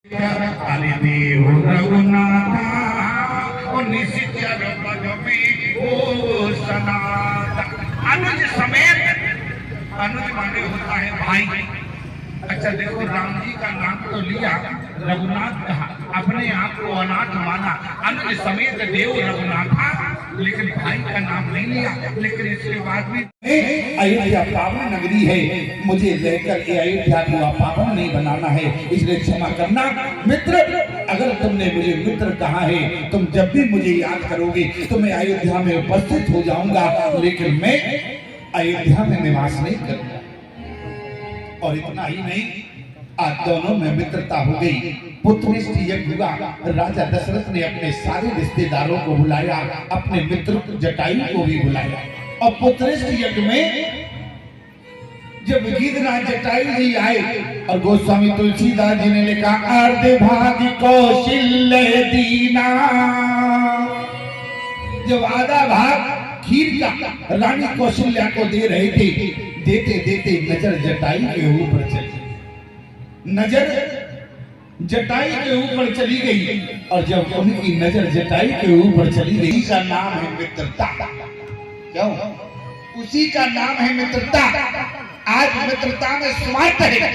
देव रघुनाथा निश्चर पद में हो सनाता। अनुज समेत, अनुज माने होता है भाई। अच्छा देखो, राम जी का नाम तो लिया, रघुनाथ कहा, अपने आप को अनाथ माना, अनुज समेत देव रघुनाथा, लेकिन भाई का नाम नहीं लिया। लेकिन इसके बाद भी अयोध्या पावन नगरी है, मुझे लेकर अयोध्या को पावन नहीं बनाना है, इसलिए क्षमा करना। मित्र, अगर तुमने मुझे मित्र कहा है, तुम जब भी मुझे याद करोगे तो मैं अयोध्या में उपस्थित हो जाऊंगा, लेकिन मैं अयोध्या में निवास नहीं करूंगा। और इतना ही नहीं, आज दोनों में मित्रता हो गई, पुत्रनिष्ठ यज्ञ हुआ। राजा दशरथ ने अपने सारे रिश्तेदारों को बुलाया, अपने मित्र जटायु को भी बुलाया। और पुत्रनिष्ठ यज्ञ में जब गीधराज जटायु जी आए और गोस्वामी तुलसीदास जी ने लिखा, अर्ध भाग कौशल्य दीना, जब आधा भाग खीर का रानी कौशल्या को दे रहे थे, देते देते नजर जटायु के ऊपर चली, नजर जटायु के ऊपर चली गई। और जब उनकी नजर जटायु के ऊपर चली गई, का नाम है मित्रता। क्यों? उसी का नाम है मित्रता। आज मित्रता में स्वार्थ है,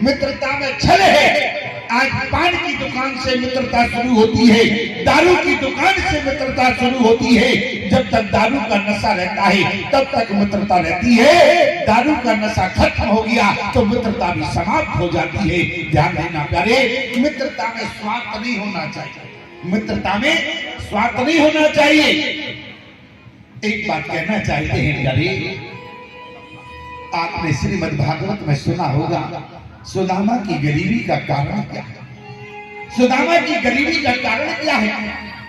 मित्रता में छल है। आज पान की दुकान से मित्रता शुरू होती है, दारू की दुकान से मित्रता शुरू होती है। जब तक दारू का नशा रहता है तब तक मित्रता रहती है, दारू का नशा खत्म हो गया तो मित्रता भी समाप्त हो जाती है। ध्यान देना प्यारे, मित्रता में स्वार्थ नहीं होना चाहिए, मित्रता में स्वार्थ नहीं होना चाहिए। एक बात कहना चाहते हैं प्यारे, आपने श्रीमद् भागवत में सुना होगा, सुदामा की गरीबी का कारण क्या है? सुदामा की गरीबी का कारण क्या है?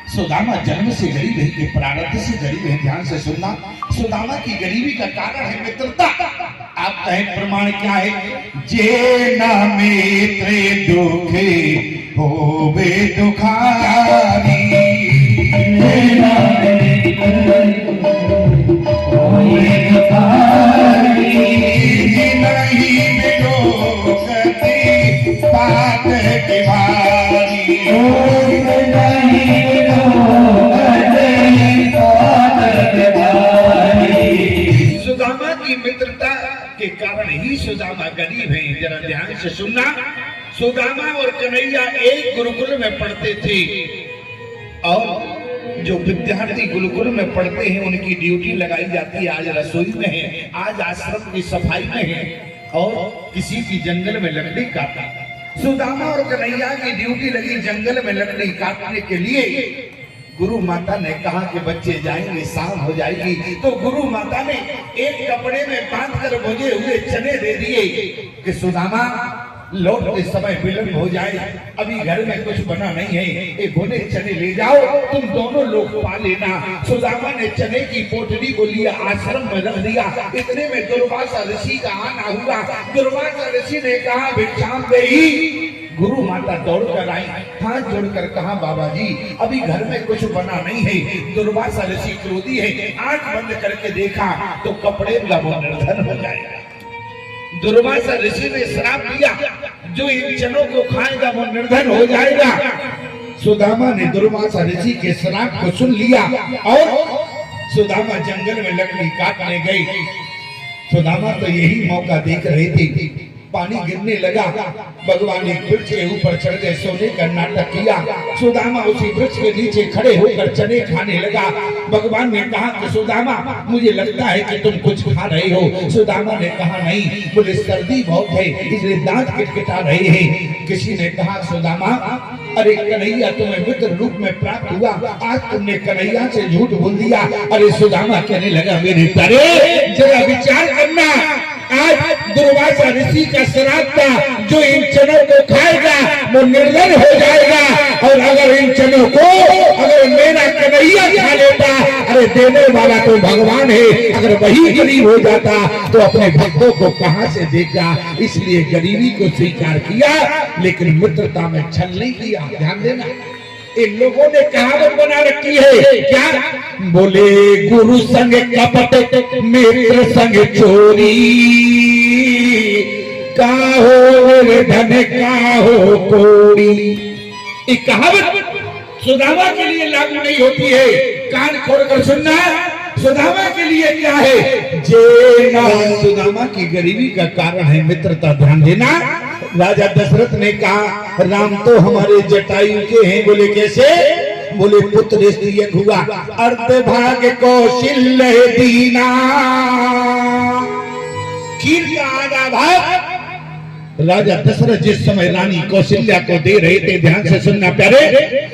सुदामा जन्म से गरीब है कि प्रारब्ध से गरीब है? ध्यान से सुनना, सुदामा की गरीबी का कारण है मित्रता। आप कहें प्रमाण क्या है? जे न मित्र दुखे होवे दुखारी, सुदामा की मित्रता के कारण ही सुदामा गरीब है। जरा ध्यान से सुनना, सुदामा और कन्हैया एक गुरुकुल में पढ़ते थे, और जो विद्यार्थी गुरुकुल में पढ़ते हैं उनकी ड्यूटी लगाई जाती है, आज रसोई में है, आज आश्रम की सफाई में है, और किसी की जंगल में लकड़ी काटा। सुदामा और कन्हैया की ड्यूटी लगी जंगल में लकड़ी काटने के लिए। गुरु माता ने कहा कि बच्चे जाएंगे, शाम हो जाएगी, तो गुरु माता ने एक कपड़े में बांधकर भुजे हुए चने दे दिए कि सुदामा लौटते समय विलंब हो जाए, अभी घर में कुछ बना नहीं है, एक भुने चने ले जाओ, तुम दोनों लोग पा लेना। सुदामा ने चने की पोटली को लिया, आश्रम में रख दिया। इतने में दुर्वासा ऋषि का आना हुआ। दुर्वासा ऋषि ने कहा, भिक्षाम देहि। गुरु माता दौड़ कर आई, हाथ जोड़कर कहा, बाबा जी अभी घर में कुछ बना नहीं है। दुर्वासा ऋषि क्रोधी है, आंख बंद करके देखा तो कपड़े का वो निर्धन हो जाएगा। दुर्वासा ऋषि ने श्राप दिया, जो इन चनों को खाएगा वो निर्धन हो जाएगा। सुदामा ने दुर्वासा ऋषि के श्राप को सुन लिया और सुदामा जंगल में लकड़ी काटने गई। सुदामा तो यही मौका देख रहे थे, पानी गिरने लगा, भगवान एक वृक्ष के ऊपर चढ़ गए, सोने का नाटक किया। सुदामा उसी वृक्ष के नीचे खड़े होकर चने खाने लगा। भगवान ने कहा कि सुदामा मुझे लगता है कि तुम कुछ खा रहे हो। सुदामा ने कहा नहीं, मुझे सर्दी बहुत है इसलिए दांत किटकिटा रहे हैं। किसी ने कहा, सुदामा अरे कन्हैया तुम्हें मित्र रूप में प्राप्त हुआ, आज तुमने कन्हैया से झूठ बोल दिया। अरे सुदामा कहने लगा, मेरे प्यारे जरा विचार करना, आज दुर्वासा ऋषि का श्राप था, जो इन चनों को खाएगा वो निर्धन हो जाएगा, और अगर इन चनों को अगर मेरा कन्हैया खा लेता, अरे देने वाला तो भगवान है, अगर वही गरीब हो जाता तो अपने भक्तों को कहां से देगा। इसलिए गरीबी को स्वीकार किया, लेकिन मित्रता में छल नहीं किया। ध्यान देना, इन लोगों ने कहावत बना रखी है, क्या बोले, गुरु संग कपट मित्र संग चोरी, काहो निर्धन काहो कोड़ी। एक कहावत सुदामा के लिए लागू नहीं होती है, कान खोलकर सुनना। सुदामा के लिए क्या है? जेना। सुदामा की गरीबी का कारण है मित्रता, ध्यान देना। राजा दशरथ ने कहा राम तो हमारे जटायु के हैं। बोले कैसे? बोले पुत्र स्त्रीय हुआ अर्ध भाग कौशल्य दीना। खीर का आधा भाग राजा दशरथ जिस समय रानी कौशल्या को दे रहे थे, ध्यान से सुनना प्यारे,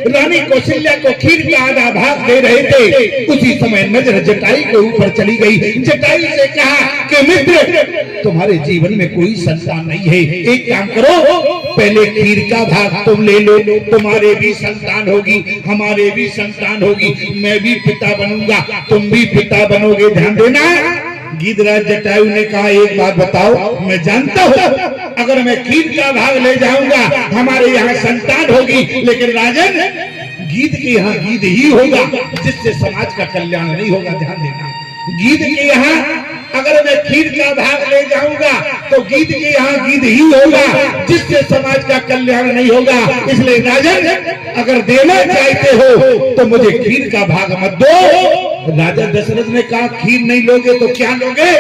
रानी कौशल्या को खीर का आधा भाग दे रहे थे, उसी समय नजर जटायु के ऊपर चली गई। जटायु से कहा कि मित्र तुम्हारे जीवन में कोई संतान नहीं है, एक काम करो पहले खीर का भाग तुम ले लो, तुम्हारे भी संतान होगी हमारे भी संतान होगी, मैं भी पिता बनूंगा तुम भी पिता बनोगे। ध्यान देना। गीधराज जटायु ने कहा एक बात बताओ, मैं जानता हूँ अगर मैं खीर का भाग ले जाऊंगा हमारे यहाँ संतान होगी, लेकिन राजन गीध के यहाँ गीध ही होगा जिससे समाज का कल्याण नहीं होगा। ध्यान देना। गीध के यहाँ अगर मैं खीर का भाग ले जाऊंगा तो गीध के यहाँ गीध ही होगा जिससे समाज का कल्याण नहीं होगा। इसलिए राजन अगर देना चाहते हो तो मुझे खीर का भाग मत दो। राजा दशरथ ने कहा खीर नहीं लोगे तो क्या लोगे?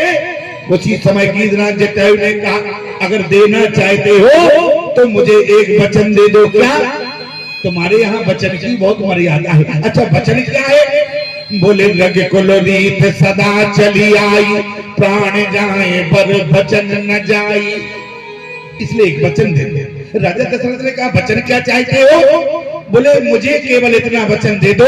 उसी समय गीधराज जटायु ने कहा अगर देना चाहते हो तो मुझे एक वचन दे दो। क्या? तुम्हारे यहाँ वचन की बहुत मर्यादा है। अच्छा वचन क्या है? बोले रग कुल रीत सदा चली आई, प्राण जाए पर वचन न जाई। इसलिए एक वचन दे दे। राजा दशरथ ने कहा वचन क्या चाहते हो? बोले मुझे केवल इतना वचन दे दो,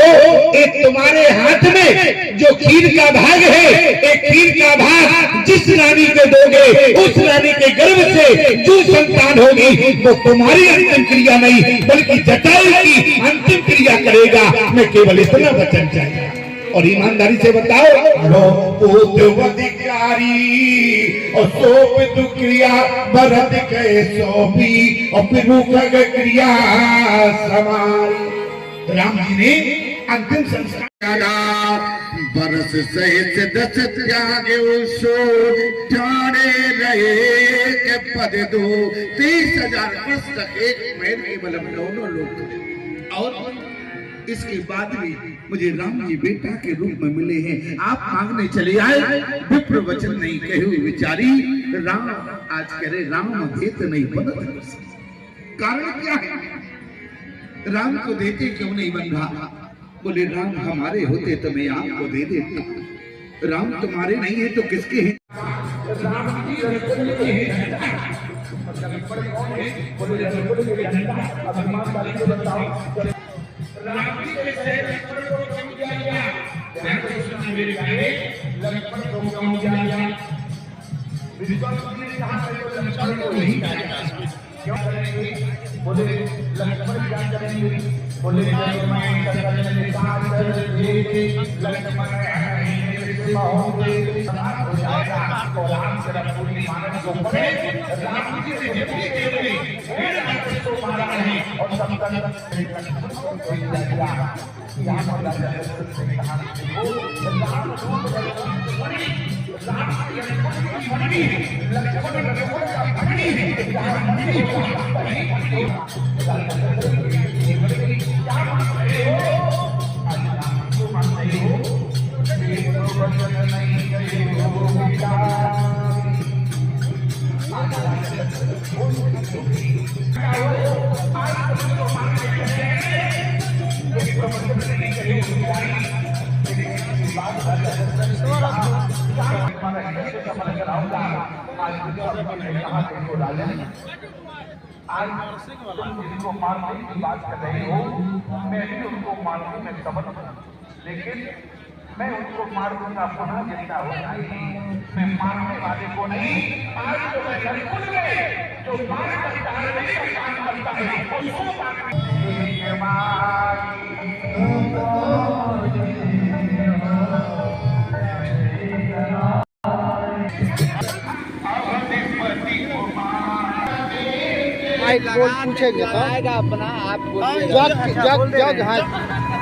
एक तुम्हारे हाथ में जो खीर का भाग है, एक खीर का भाग जिस रानी को दोगे उस रानी के गर्भ से जो संतान होगी वो तुम्हारी अंतिम क्रिया नहीं बल्कि जटायु की अंतिम क्रिया करेगा। मैं केवल इतना वचन चाहिए। और ईमानदारी से बताओ अधिकारी और सोप क्रिया भरत के सोपी और फिर क्रिया समारी। राम जी ने अंतिम संस्कार बरस सहित दस त्यागे सो जाने रहे के पद दो 30,000 वर्ष तक एक महल केवल दोनों लोग और इसके बाद भी मुझे राम जी बेटा के रूप में मिले हैं। आप मांगने चले आए विप्र वचन नहीं कहे विचारी राम आज करे राम देत नहीं बनत। कारण क्या है? राम को देते क्यों नहीं बन रहा? बोले राम हमारे होते तो मैं आपको दे देता। राम तुम्हारे नहीं है तो किसके हैं? राम जी के लक्ष्मण को क्यों दिया? ध्यान से सुनना मेरे प्यारे, लक्ष्मण को क्यों दिया? विश्वास जी कहां से लक्ष्मण को नहीं दिया? क्यों करेंगे? बोले लक्ष्मण क्या करेंगे? बोले मैं करने साथ ये लक्ष्मण है होंगे समाज हो जाएगा तो राम से पूरी मानव को पड़े। राम जी से जितनी देवी मेरे लक्ष्मण को मारा है और सब यहाँ पर राजा दशरथ ने कहा आज तुम जिनको मारने की बात कर रहे हो मैं भी उनको मारने में समर्थ हूँ, लेकिन मैं उनको मार दूंगा पुनः जिंदा हो जाएगी। मैं मारने वाले को नहीं, आज तो मैं बिल्कुल में जो मार करता है नहीं काम करता है उसको पूछेंगे तो अपना आप जग जग जग